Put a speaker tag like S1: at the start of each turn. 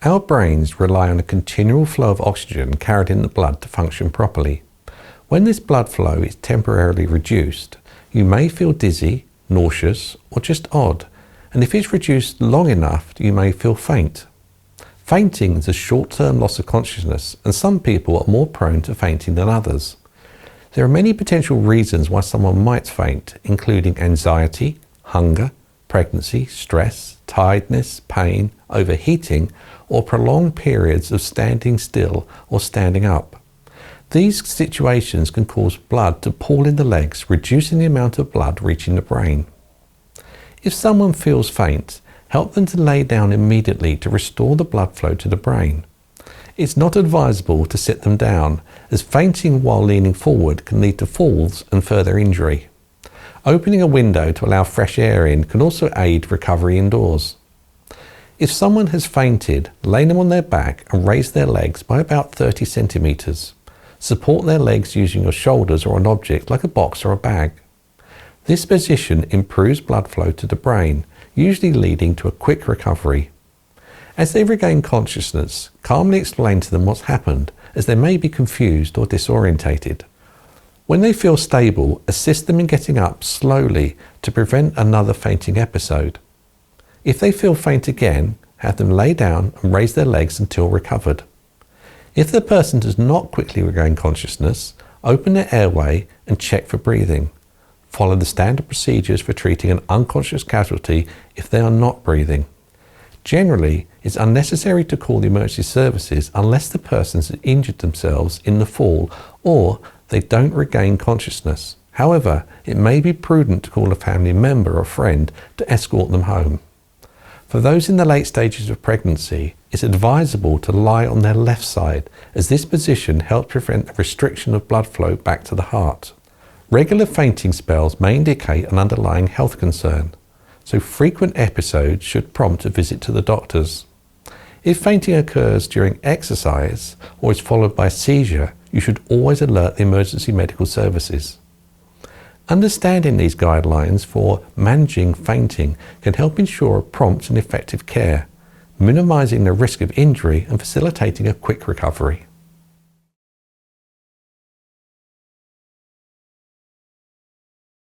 S1: Our brains rely on a continual flow of oxygen carried in the blood to function properly. When this blood flow is temporarily reduced, you may feel dizzy, nauseous, or just odd, and if it's reduced long enough, you may feel faint. Fainting is a short-term loss of consciousness, and some people are more prone to fainting than others. There are many potential reasons why someone might faint, including anxiety, hunger, pregnancy, stress, tiredness, pain, overheating, or prolonged periods of standing still or standing up. These situations can cause blood to pool in the legs, reducing the amount of blood reaching the brain. If someone feels faint, help them to lay down immediately to restore the blood flow to the brain. It's not advisable to sit them down, as fainting while leaning forward can lead to falls and further injury. Opening a window to allow fresh air in can also aid recovery indoors. If someone has fainted, lay them on their back and raise their legs by about 30 centimeters. Support their legs using your shoulders or an object like a box or a bag. This position improves blood flow to the brain, usually leading to a quick recovery. As they regain consciousness, calmly explain to them what's happened, as they may be confused or disorientated. When they feel stable, assist them in getting up slowly to prevent another fainting episode. If they feel faint again, have them lay down and raise their legs until recovered. If the person does not quickly regain consciousness, open their airway and check for breathing. Follow the standard procedures for treating an unconscious casualty if they are not breathing. Generally, it's unnecessary to call the emergency services unless the person has injured themselves in the fall or they don't regain consciousness. However, it may be prudent to call a family member or friend to escort them home. For those in the late stages of pregnancy, it's advisable to lie on their left side, as this position helps prevent the restriction of blood flow back to the heart. Regular fainting spells may indicate an underlying health concern, so frequent episodes should prompt a visit to the doctors. If fainting occurs during exercise or is followed by a seizure, you should always alert the emergency medical services. Understanding these guidelines for managing fainting can help ensure prompt and effective care, minimizing the risk of injury and facilitating a quick recovery.